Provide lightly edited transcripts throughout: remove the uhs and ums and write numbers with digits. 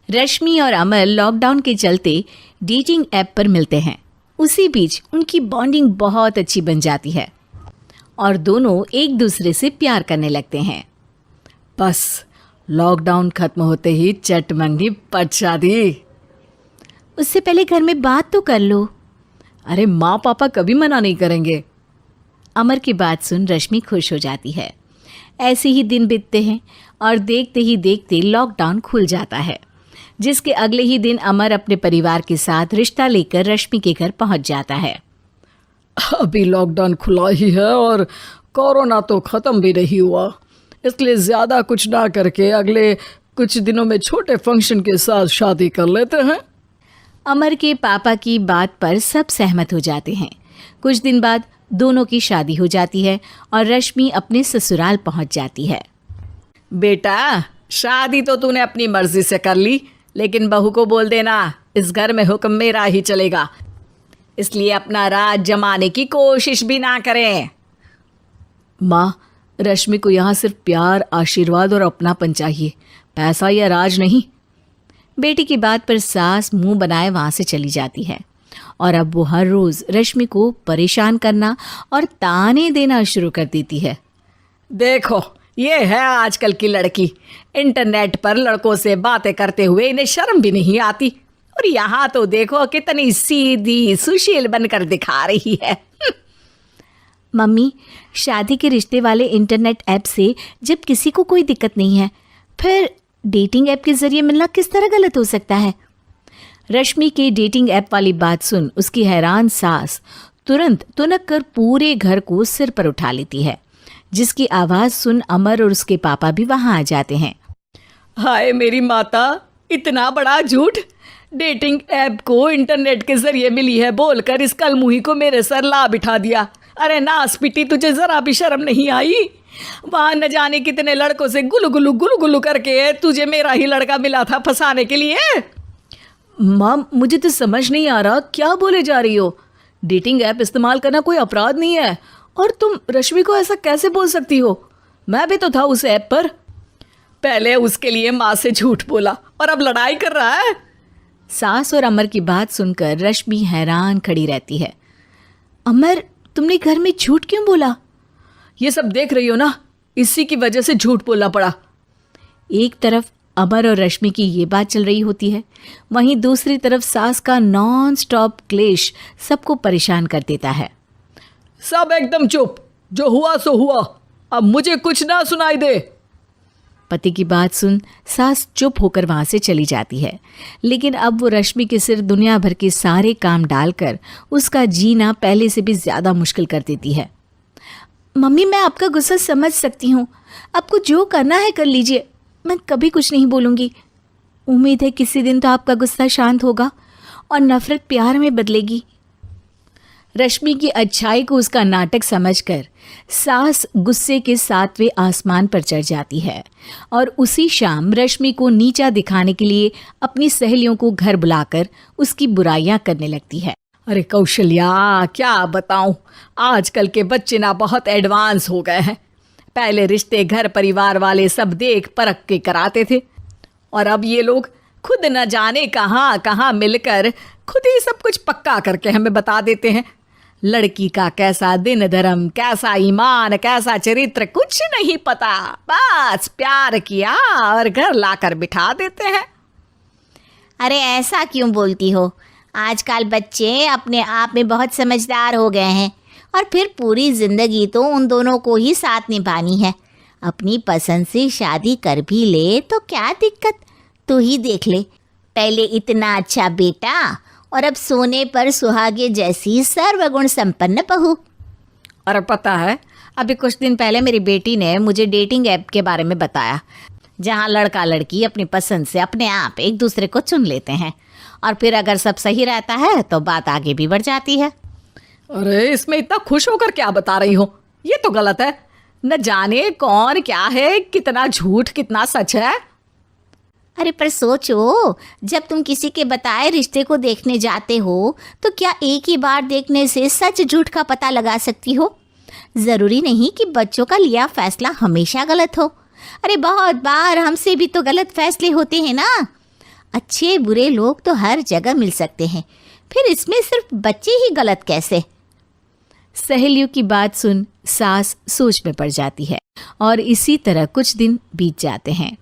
रश्मि और अमर लॉकडाउन के चलते डेटिंग ऐप पर मिलते हैं। उसी बीच उनकी बॉन्डिंग बहुत अच्छी बन जाती है और दोनों एक दूसरे से प्यार करने लगते हैं। बस लॉकडाउन खत्म होते ही चट मंगी पट शादी। उससे पहले घर में बात तो कर लो। अरे माँ पापा कभी मना नहीं करेंगे। अमर की बात सुन रश्मि खुश हो जाती है। ऐसे ही दिन बीतते हैं और देखते ही देखते लॉकडाउन खुल जाता है, जिसके अगले ही दिन अमर अपने परिवार के साथ रिश्ता लेकर रश्मि के घर पहुंच जाता है। अभी लॉकडाउन खुला ही है और कोरोना तो ख़त्म भी नहीं हुआ, इसलिए ज़्यादा कुछ ना करके अगले कुछ दिनों में छोटे फंक्शन के साथ शादी कर लेते हैं। अमर के पापा की बात पर सब सहमत हो जाते हैं। कुछ दिन बाद दोनों की शादी हो जाती है और रश्मि अपने ससुराल पहुंच जाती है। बेटा, शादी तो तूने अपनी मर्जी से कर ली, लेकिन बहू को बोल देना इस घर में हुक्म मेरा ही चलेगा, इसलिए अपना राज जमाने की कोशिश भी ना करें। माँ, रश्मि को यहाँ सिर्फ प्यार, आशीर्वाद और अपनापन चाहिए, पैसा या राज नहीं। बेटी की बात पर सास मुंह बनाए वहाँ से चली जाती है और अब वो हर रोज़ रश्मि को परेशान करना और ताने देना शुरू कर देती है। देखो, ये है आजकल की लड़की, इंटरनेट पर लड़कों से बातें करते हुए इन्हें शर्म भी नहीं आती, और यहाँ तो देखो कितनी सीधी सुशील बनकर दिखा रही है। मम्मी, शादी के रिश्ते वाले इंटरनेट ऐप से जब किसी को कोई दिक्कत नहीं है, फिर डेटिंग ऐप के जरिए मिलना किस तरह गलत हो सकता है? रश्मि के डेटिंग ऐप वाली बात सुन उसकी हैरान सास तुरंत तुनक कर पूरे घर को सिर पर उठा लेती है, जिसकी आवाज़ सुन अमर और उसके पापा भी वहाँ आ जाते हैं। हाय मेरी माता, इतना बड़ा झूठ! डेटिंग ऐप को इंटरनेट के जरिए मिली है बोलकर इस कलमुही को मेरे सर ला बिठा दिया। अरे नास पिटी, तुझे जरा भी शर्म नहीं आई? वहाँ न जाने कितने लड़कों से गुलू गुलू करके तुझे मेरा ही लड़का मिला था फंसाने के लिए। माँ, मुझे तो समझ नहीं आ रहा क्या बोले जा रही हो। डेटिंग ऐप इस्तेमाल करना कोई अपराध नहीं है, और तुम रश्मि को ऐसा कैसे बोल सकती हो? मैं भी तो था उस ऐप पर। पहले उसके लिए माँ से झूठ बोला और अब लड़ाई कर रहा है। सास और अमर की बात सुनकर रश्मि हैरान खड़ी रहती है। अमर, तुमने घर में झूठ क्यों बोला? ये सब देख रही हो ना, इसी की वजह से झूठ बोलना पड़ा। एक तरफ अमर और रश्मि की ये बात चल रही होती है, वहीं दूसरी तरफ सास का नॉन स्टॉप क्लेश सबको परेशान कर देता है। सब एकदम चुप, जो हुआ सो हुआ, अब मुझे कुछ ना सुनाई दे। पति की बात सुन सास चुप होकर वहाँ से चली जाती है, लेकिन अब वो रश्मि के सिर दुनिया भर के सारे काम डालकर उसका जीना पहले से भी ज़्यादा मुश्किल कर देती है। मम्मी, मैं आपका गुस्सा समझ सकती हूँ, आपको जो करना है कर लीजिए, मैं कभी कुछ नहीं बोलूँगी। उम्मीद है किसी दिन तो आपका गुस्सा शांत होगा और नफ़रत प्यार में बदलेगी। रश्मि की अच्छाई को उसका नाटक समझकर सास गुस्से के 7वें आसमान पर चढ़ जाती है और उसी शाम रश्मि को नीचा दिखाने के लिए अपनी सहेलियों को घर बुलाकर उसकी बुराइयां करने लगती है। अरे कौशल्या, क्या बताऊं, आजकल के बच्चे ना बहुत एडवांस हो गए हैं। पहले रिश्ते घर परिवार वाले सब देख परख के कराते थे, और अब ये लोग खुद न जाने कहाँ कहाँ मिलकर खुद ही सब कुछ पक्का करके हमें बता देते हैं। लड़की का कैसा दिन धर्म, कैसा ईमान, कैसा चरित्र कुछ नहीं पता, बस प्यार किया और घर लाकर बिठा देते हैं। अरे ऐसा क्यों बोलती हो? आजकल बच्चे अपने आप में बहुत समझदार हो गए हैं, और फिर पूरी ज़िंदगी तो उन दोनों को ही साथ निभानी है। अपनी पसंद से शादी कर भी ले तो क्या दिक्कत, तू ही देख ले, पहले इतना अच्छा बेटा और अब सोने पर सुहागे जैसी सर्वगुण संपन्न बहू। और पता है, अभी कुछ दिन पहले मेरी बेटी ने मुझे डेटिंग ऐप के बारे में बताया, जहाँ लड़का लड़की अपनी पसंद से अपने आप एक दूसरे को चुन लेते हैं, और फिर अगर सब सही रहता है तो बात आगे भी बढ़ जाती है। अरे इसमें इतना खुश होकर क्या बता रही हो? ये तो गलत है। न जाने कौन क्या है, कितना झूठ कितना सच है। अरे पर सोचो, जब तुम किसी के बताए रिश्ते को देखने जाते हो तो क्या एक ही बार देखने से सच झूठ का पता लगा सकती हो? ज़रूरी नहीं कि बच्चों का लिया फैसला हमेशा गलत हो। अरे बहुत बार हमसे भी तो गलत फैसले होते हैं ना। अच्छे बुरे लोग तो हर जगह मिल सकते हैं, फिर इसमें सिर्फ बच्चे ही गलत कैसे? सहेलियों की बात सुन सास सोच में पड़ जाती है और इसी तरह कुछ दिन बीत जाते हैं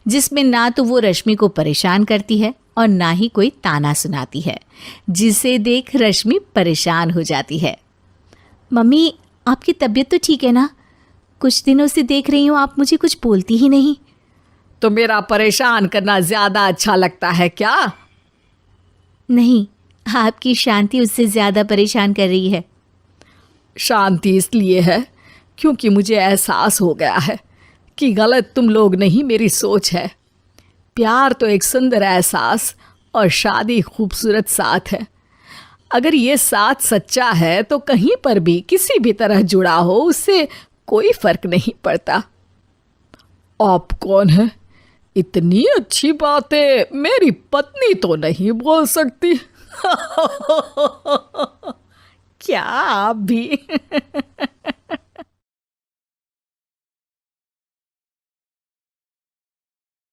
जिसमें ना तो वो रश्मि को परेशान करती है और ना ही कोई ताना सुनाती है, जिसे देख रश्मि परेशान हो जाती है। मम्मी, आपकी तबीयत तो ठीक है ना? कुछ दिनों से देख रही हूँ आप मुझे कुछ बोलती ही नहीं। तो मेरा परेशान करना ज्यादा अच्छा लगता है क्या? नहीं, आपकी शांति उससे ज्यादा परेशान कर रही है। शांति इसलिए है क्योंकि मुझे एहसास हो गया है कि गलत तुम लोग नहीं, मेरी सोच है। प्यार तो एक सुंदर एहसास और शादी खूबसूरत साथ है। अगर ये साथ सच्चा है तो कहीं पर भी किसी भी तरह जुड़ा हो उससे कोई फर्क नहीं पड़ता। आप कौन है? इतनी अच्छी बातें मेरी पत्नी तो नहीं बोल सकती। क्या आप भी?